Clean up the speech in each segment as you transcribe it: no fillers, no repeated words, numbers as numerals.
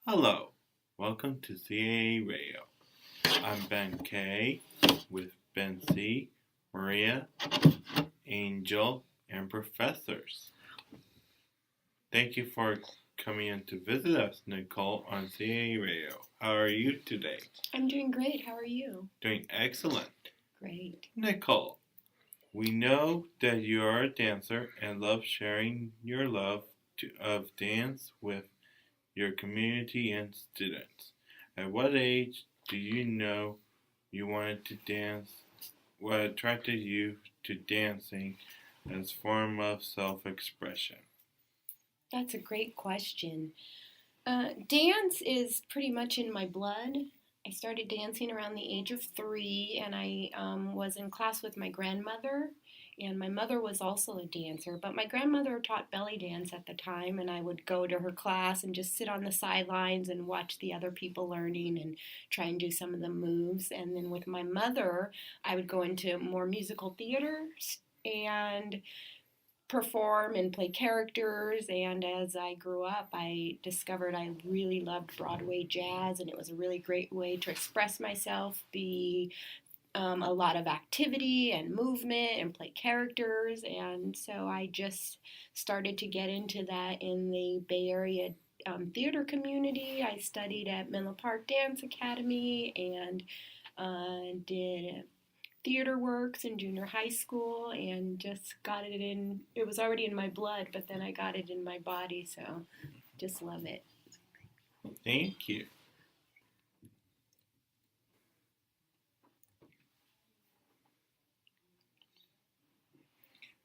Hello, welcome to CAA Radio. I'm Ben K with Ben C, Maria, Angel, and professors. Thank you for coming in to visit us, Nicole, on CAA Radio. How are you today? I'm doing great. How are you? Doing excellent. Great. Nicole, we know that you are a dancer and love sharing your love of dance with your community and students. At what age do you know you wanted to dance? What attracted you to dancing as a form of self-expression? That's a great question. Dance is pretty much in my blood. I started dancing around the age of 3, and I was in class with my grandmother. And my mother was also a dancer, but my grandmother taught belly dance at the time, and I would go to her class and just sit on the sidelines and watch the other people learning and try and do some of the moves. And then with my mother, I would go into more musical theaters and perform and play characters. And as I grew up, I discovered I really loved Broadway jazz, and it was a really great way to express myself, be a lot of activity and movement and play characters. And so I just started to get into that in the Bay Area theater community. I studied at Menlo Park Dance Academy and did theater works in junior high school, and just got it in. It was already in my blood, but then I got it in my body, so just love it. Thank you.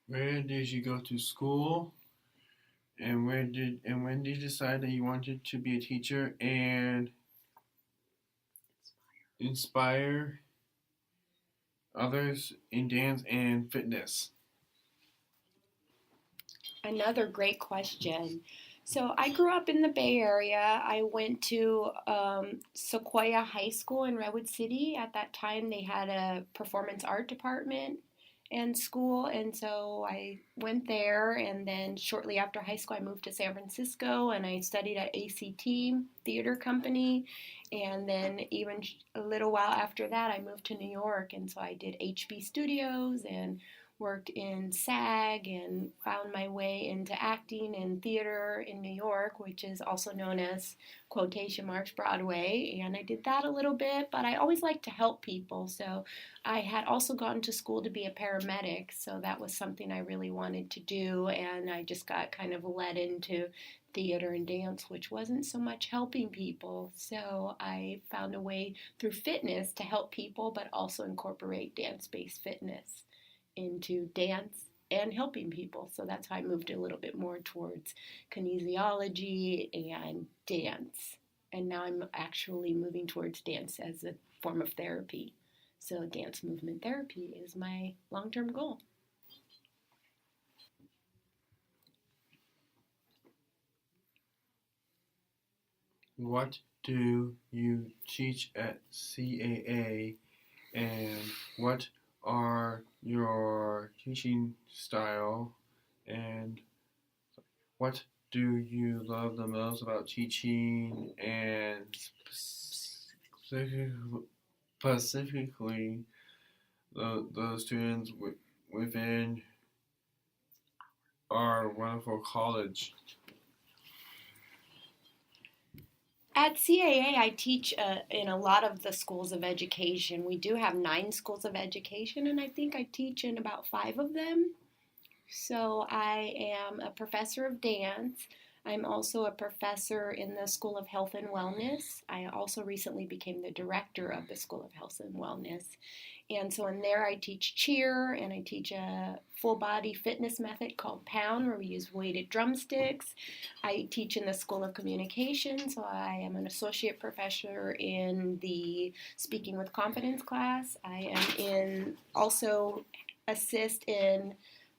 Where did you go to school? And when did you decide that you wanted to be a teacher and inspire others in dance and fitness? Another great question. So I grew up in the Bay Area. I went to Sequoia High School in Redwood City. At that time, they had a performance art department and school, and so I went there. And then shortly after high school, I moved to San Francisco, and I studied at ACT Theater Company. And then even a little while after that, I moved to New York, and so I did HB Studios and worked in SAG and found my way into acting and theater in New York, which is also known as quotation marks Broadway. And I did that a little bit, but I always liked to help people. So I had also gone to school to be a paramedic, so that was something I really wanted to do. And I just got kind of led into theater and dance, which wasn't so much helping people. So I found a way through fitness to help people, but also incorporate dance-based fitness into dance and helping people. So that's how I moved a little bit more towards kinesiology and dance. And now I'm actually moving towards dance as a form of therapy. So dance movement therapy is my long-term goal. What do you teach at CAA, and what are your teaching style, and what do you love the most about teaching, and specifically the students within our wonderful college? At CAA, I teach in a lot of the schools of education. We do have 9 schools of education, and I think I teach in about 5 of them. So I am a professor of dance. I'm also a professor in the School of Health and Wellness. I also recently became the director of the School of Health and Wellness. And so in there I teach cheer, and I teach a full body fitness method called Pound, where we use weighted drumsticks. I teach in the School of Communication, so I am an associate professor in the Speaking with Confidence class. I am also assist in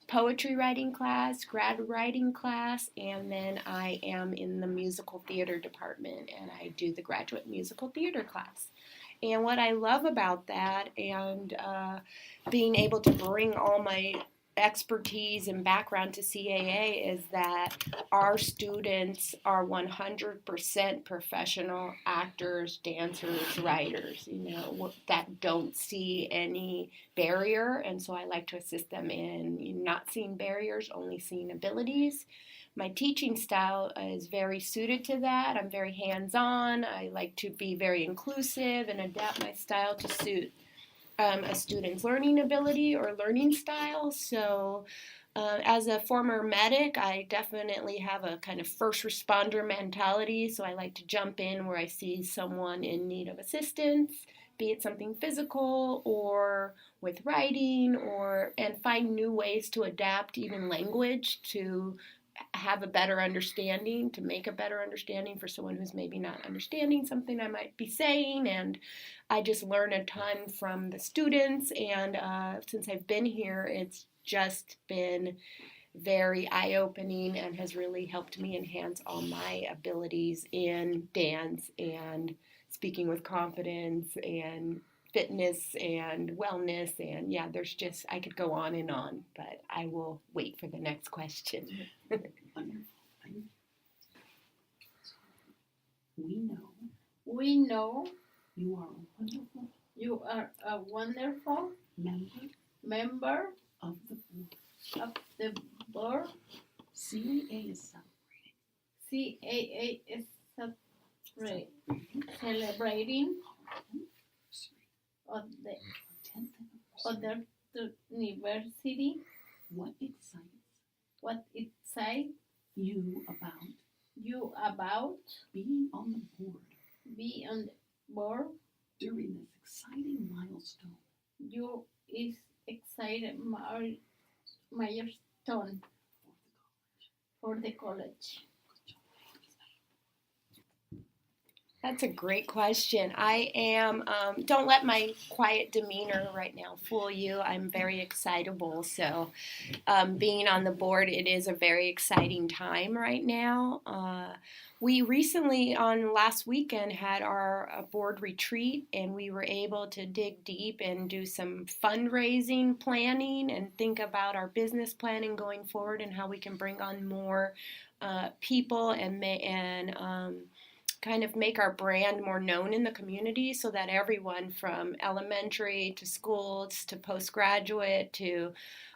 poetry writing class, grad writing class, and then I am in the musical theater department, and I do the graduate musical theater class. And what I love about that and being able to bring all my expertise and background to CAA is that our students are 100% professional actors, dancers, writers, that don't see any barrier. And so I like to assist them in not seeing barriers, only seeing abilities. My teaching style is very suited to that. I'm very hands-on. I like to be very inclusive and adapt my style to suit a student's learning ability or learning style. So as a former medic, I definitely have a kind of first responder mentality. So I like to jump in where I see someone in need of assistance, be it something physical or with writing, and find new ways to adapt even language to have a better understanding, to make a better understanding for someone who's maybe not understanding something I might be saying. And I just learn a ton from the students. And since I've been here, it's just been very eye-opening and has really helped me enhance all my abilities in dance and speaking with confidence and fitness and wellness. And yeah, I could go on, but I will wait for the next question. We know you are a wonderful you are a wonderful member of the board. of the board. CAA is CAA is celebrating of the 10th anniversary. What excites you about being on the board be on the board? during this exciting milestone You is excited milestone for the college. That's a great question. I am, don't let my quiet demeanor right now fool you. I'm very excitable. So being on the board, it is a very exciting time right now. We recently, on last weekend, had our board retreat, and we were able to dig deep and do some fundraising planning and think about our business planning going forward and how we can bring on more people and kind of make our brand more known in the community so that everyone from elementary to schools to postgraduate to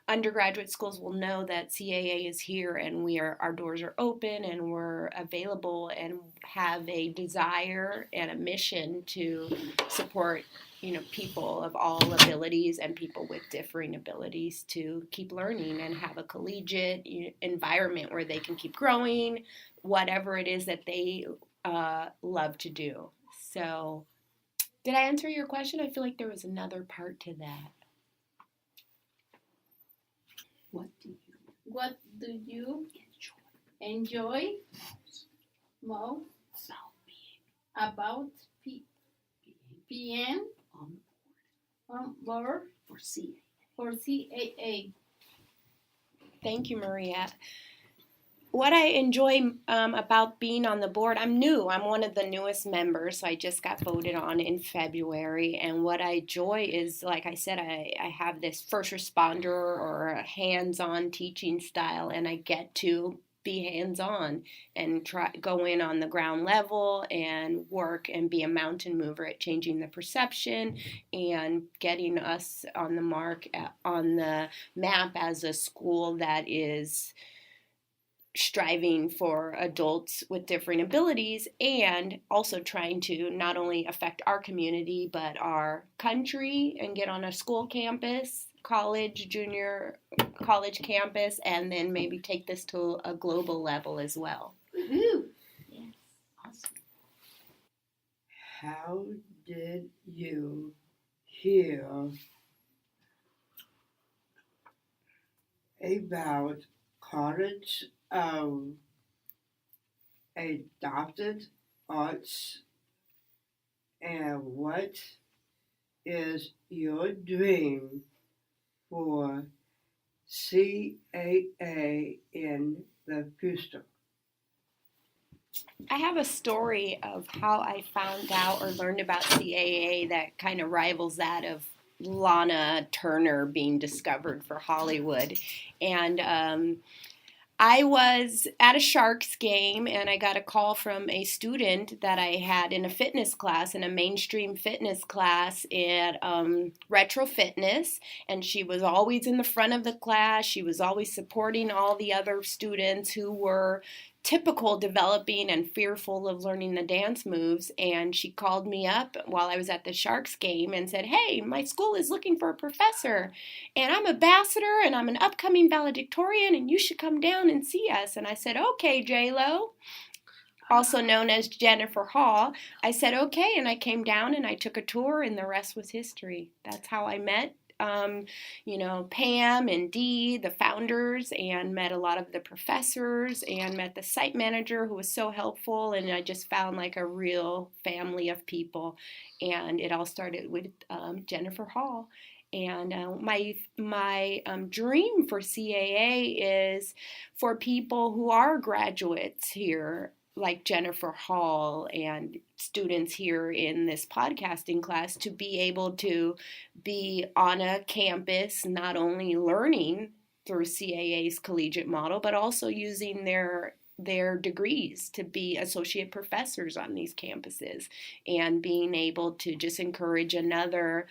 undergraduate schools will know that CAA is here and our doors are open and we're available and have a desire and a mission to support people of all abilities and people with differing abilities to keep learning and have a collegiate environment where they can keep growing, whatever it is that they love to do. So, did I answer your question? I feel like there was another part to that. What do you enjoy most about being on board for CAA? For CAA. Thank you, Maria. What I enjoy about being on the board, I'm new. I'm one of the newest members. So I just got voted on in February. And what I enjoy is, like I said, I have this first responder or a hands-on teaching style, and I get to be hands-on and go in on the ground level and work and be a mountain mover at changing the perception and getting us on the on the map as a school that is striving for adults with different abilities, and also trying to not only affect our community but our country and get on a school campus, junior college campus, and then maybe take this to a global level as well. Woohoo! Yes, awesome. How did you hear about College of Adopted Arts, and what is your dream for CAA in the future? I have a story of how I found out or learned about CAA that kind of rivals that of Lana Turner being discovered for Hollywood. And I was at a Sharks game and I got a call from a student that I had in a fitness class, in a mainstream fitness class at Retro Fitness. And she was always in the front of the class. She was always supporting all the other students who were typical developing and fearful of learning the dance moves. And she called me up while I was at the Sharks game and said, "Hey, my school is looking for a professor. And I'm ambassador and I'm an upcoming valedictorian and you should come down and see us." And I said, "Okay, J-Lo," also known as Jennifer Hall. I said, "Okay," and I came down and I took a tour and the rest was history. That's how I met Pam and Dee, the founders, and met a lot of the professors and met the site manager who was so helpful. And I just found like a real family of people. And it all started with Jennifer Hall. And my dream for CAA is for people who are graduates here, like Jennifer Hall and students here in this podcasting class, to be able to be on a campus, not only learning through CAA's collegiate model, but also using their degrees to be associate professors on these campuses, and being able to just encourage another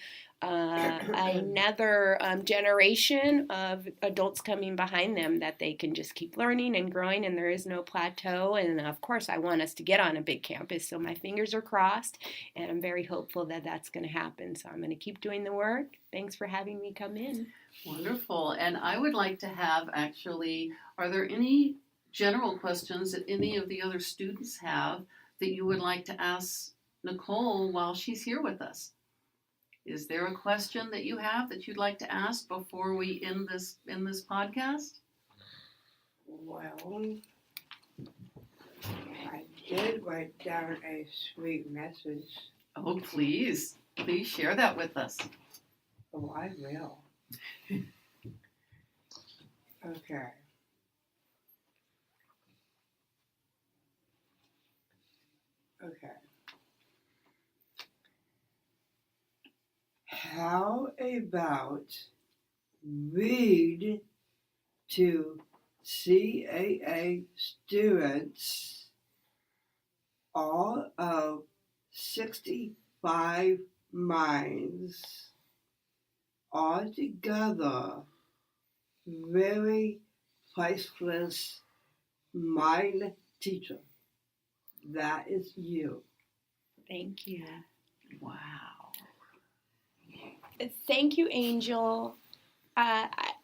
generation of adults coming behind them, that they can just keep learning and growing and there is no plateau. And of course I want us to get on a big campus, so my fingers are crossed and I'm very hopeful that that's going to happen. So I'm going to keep doing the work. Thanks for having me come in. Wonderful. And I would like to have, actually, are there any general questions that any of the other students have that you would like to ask Nicole while she's here with us? Is there a question that you have that you'd like to ask before we end this podcast? Well, I did write down a sweet message. Oh, please share that with us. Oh, I will. Okay. Okay. How about read to CAA students all of 65 minds all together, very priceless mind teacher. That is you. Thank you. Wow. Thank you, Angel.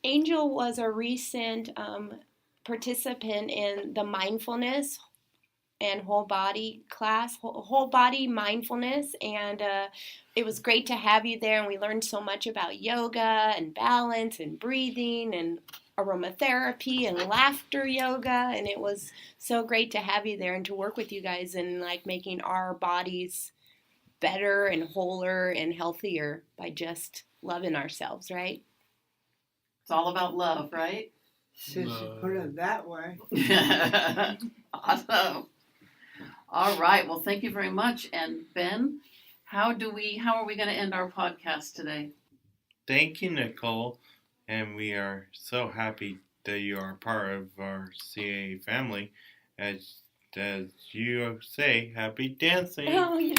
Angel was a recent participant in the mindfulness and whole body class, whole body mindfulness, and it was great to have you there. And we learned so much about yoga and balance and breathing and aromatherapy and laughter yoga, and it was so great to have you there and to work with you guys in like making our bodies better and wholer and healthier by just loving ourselves, right? It's all about love, right? Since you put it that way. Awesome. All right. Well, thank you very much. And Ben, how are we going to end our podcast today? Thank you, Nicole. And we are so happy that you are part of our CAA family. As you say, happy dancing. Oh, yeah.